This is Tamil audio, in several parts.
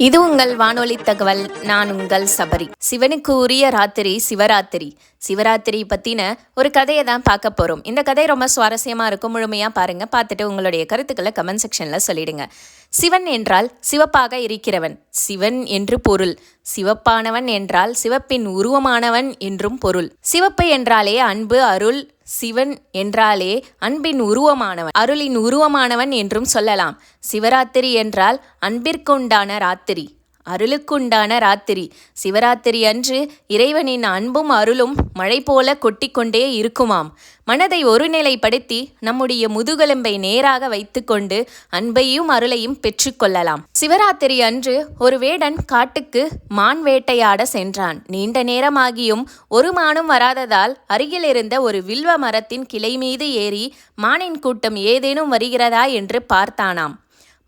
இது உங்கள் வானொலி தகவல். நான் உங்கள் சபரி. சிவனுக்கு உரிய ராத்திரி சிவராத்திரி. சிவராத்திரி பற்றின ஒரு கதையை தான் பார்க்க போகிறோம். இந்த கதை ரொம்ப சுவாரஸ்யமாக இருக்கும். முழுமையாக பாருங்கள். பார்த்துட்டு உங்களுடைய கருத்துக்களை கமெண்ட் செக்ஷனில் சொல்லிடுங்க. சிவன் என்றால் சிவப்பாக இருக்கிறவன், சிவன் என்று பொருள். சிவப்பானவன் என்றால் சிவப்பின் உருவமானவன் என்றும் பொருள். சிவப்பு என்றாலே அன்பு, அருள். சிவன் என்றாலே அன்பின் உருவமானவன், அருளின் உருவமானவன் என்றும் சொல்லலாம். சிவராத்திரி என்றால் அன்பிற்குண்டான ராத்திரி, அருளுக்குண்டான ராத்திரி. சிவராத்திரி அன்று இறைவனின் அன்பும் அருளும் மழை போல கொட்டிக்கொண்டே இருக்குமாம். மனதை ஒருநிலைப்படுத்தி நம்முடைய முதுகெலும்பை நேராக வைத்துக்கொண்டு அன்பையும் அருளையும் பெற்றுக்கொள்ளலாம். சிவராத்திரி அன்று ஒரு வேடன் காட்டுக்கு மான் வேட்டையாட சென்றான். நீண்ட நேரமாகியும் ஒரு மானும் வராததால் அருகில் இருந்த ஒரு வில்வ மரத்தின் கிளை மீது ஏறி மானின் கூட்டம் ஏதேனும் வருகிறதா என்று பார்த்தானாம்.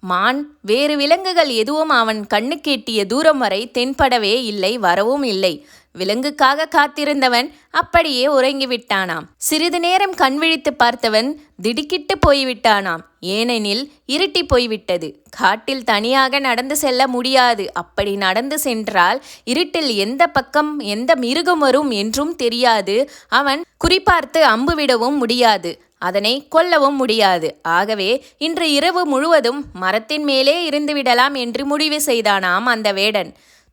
மான் வேறு விலங்குகள் எதுவும் அவன் கண்ணுக்கெட்டிய தூரம் வரை தென்படவே இல்லை, வரவும் இல்லை. விலங்குக்காக காத்திருந்தவன் அப்படியே உறங்கிவிட்டானாம். சிறிது நேரம் கண் விழித்து பார்த்தவன் திடுக்கிட்டு போய்விட்டானாம். ஏனெனில் இருட்டி போய்விட்டது. காட்டில் தனியாக நடந்து செல்ல முடியாது. அப்படி நடந்து சென்றால் இருட்டில் எந்த பக்கம் எந்த மிருகம் வரும் என்றும் தெரியாது. அவன் குறிப்பார்த்து அம்பு விடவும் முடியாது, அதனை கொல்லவும் முடியாது. ஆகவே இன்று இரவு முழுவதும் மரத்தின் மேலே இருந்துவிடலாம் என்று முடிவு செய்தானாம் அந்த வேடன்.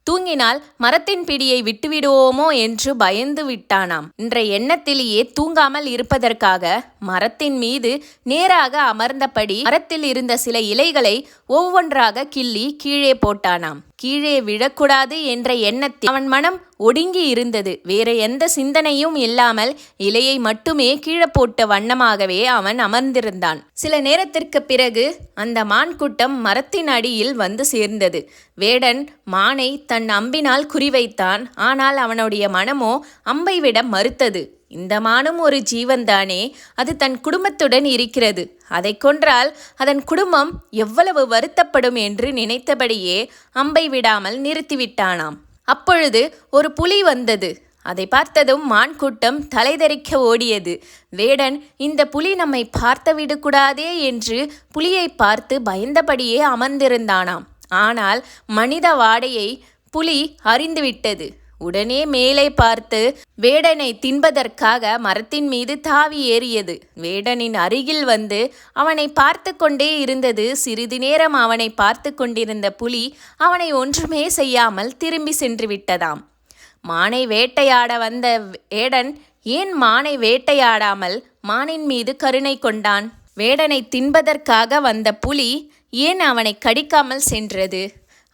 தூங்கினால் மரத்தின் பிடியை விட்டுவிடுவோமோ என்று பயந்து விட்டானாம். இன்றைய எண்ணத்திலேயே தூங்காமல் இருப்பதற்காக மரத்தின் மீது நேராக அமர்ந்தபடி மரத்தில் இருந்த சில இலைகளை ஒவ்வொன்றாக கிள்ளி கீழே போட்டானாம். கீழே விழக்கூடாது என்ற எண்ணத்தில் அவன் மனம் ஒடுங்கி இருந்தது. வேற எந்த சிந்தனையும் இல்லாமல் இலையை மட்டுமே கீழே போட்ட வண்ணமாகவே அவன் அமர்ந்திருந்தான். சில நேரத்திற்கு பிறகு அந்த மான் கூட்டம் மரத்தின் அடியில் வந்து சேர்ந்தது. வேடன் மானை தன் அம்பினால் குறிவைத்தான். ஆனால் அவனுடைய மனமோ அம்பை விட மறுத்தது. இந்த மானும் ஒரு ஜீவன்தானே, அது தன் குடும்பத்துடன் இருக்கிறது. அதை கொன்றால் அதன் குடும்பம் எவ்வளவு வருத்தப்படும் என்று நினைத்தபடியே அம்பை விடாமல் நிறுத்திவிட்டானாம். அப்பொழுது ஒரு புலி வந்தது. அதை பார்த்ததும் மான் கூட்டம் தலைதெறிக்க ஓடியது. வேடன் இந்த புலி நம்மை பார்த்து விடக்கூடாதே என்று புலியை பார்த்து பயந்தபடியே அமர்ந்திருந்தானாம். ஆனால் மனித வாடையை புலி அறிந்துவிட்டது. உடனே மேலே பார்த்து வேடனை தின்பதற்காக மரத்தின் மீது தாவி ஏறியது. வேடனின் அருகில் வந்து அவனை பார்த்து கொண்டே இருந்தது. சிறிது நேரம் அவனை பார்த்து கொண்டிருந்த புலி அவனை ஒன்றுமே செய்யாமல் திரும்பி சென்று விட்டதாம். மானை வேட்டையாட வந்த வேடன் ஏன் மானை வேட்டையாடாமல் மானின் மீது கருணை கொண்டான்? வேடனை தின்பதற்காக வந்த புலி ஏன் அவனை கடிக்காமல் சென்றது?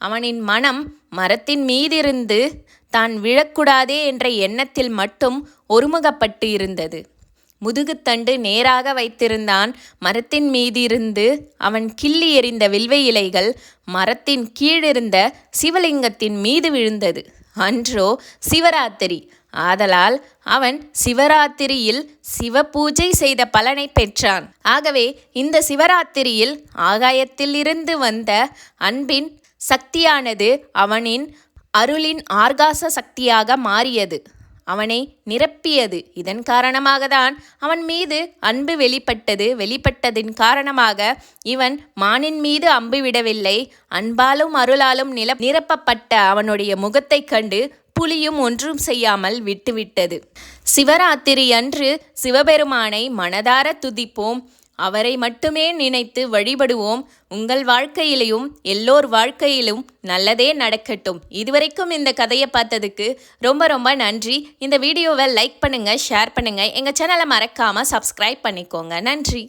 அவனின் மனம் மரத்தின் மீதிருந்து தான் விழக்கூடாதே என்ற எண்ணத்தில் மட்டும் ஒருமுகப்பட்டு இருந்தது. முதுகுத்தண்டு நேராக வைத்திருந்தான். மரத்தின் மீதிருந்து அவன் கிள்ளி எறிந்த வில்வ இலைகள் மரத்தின் கீழிருந்த சிவலிங்கத்தின் மீது விழுந்தது. அன்றோ சிவராத்திரி. ஆதலால் அவன் சிவராத்திரியில் சிவ பூஜை செய்த பலனை பெற்றான். ஆகவே இந்த சிவராத்திரியில் ஆகாயத்தில் இருந்து வந்த அன்பின் சக்தியானது அவனின் அருளின் ஆர்காச சக்தியாக மாறியது, அவனை நிரப்பியது. இதன் காரணமாகத்தான் அவன் மீது அன்பு வெளிப்பட்டது. வெளிப்பட்டதின் காரணமாக இவன் மானின் மீது அம்பு விடவில்லை. அன்பாலும் அருளாலும் நிரப்பப்பட்ட அவனுடைய முகத்தை கண்டு புலியும் ஒன்றும் செய்யாமல் விட்டுவிட்டது. சிவராத்திரி அன்று சிவபெருமானை மனதார துதிப்போம். அவரை மட்டுமே நினைத்து வழிபடுவோம். உங்கள் வாழ்க்கையிலும் எல்லோர் வாழ்க்கையிலும் நல்லதே நடக்கட்டும். இதுவரைக்கும் இந்த கதையை பார்த்ததுக்கு ரொம்ப ரொம்ப நன்றி. இந்த வீடியோவை லைக் பண்ணுங்கள், ஷேர் பண்ணுங்கள். எங்கள் சேனலை மறக்காமல் சப்ஸ்கிரைப் பண்ணிக்கோங்க. நன்றி.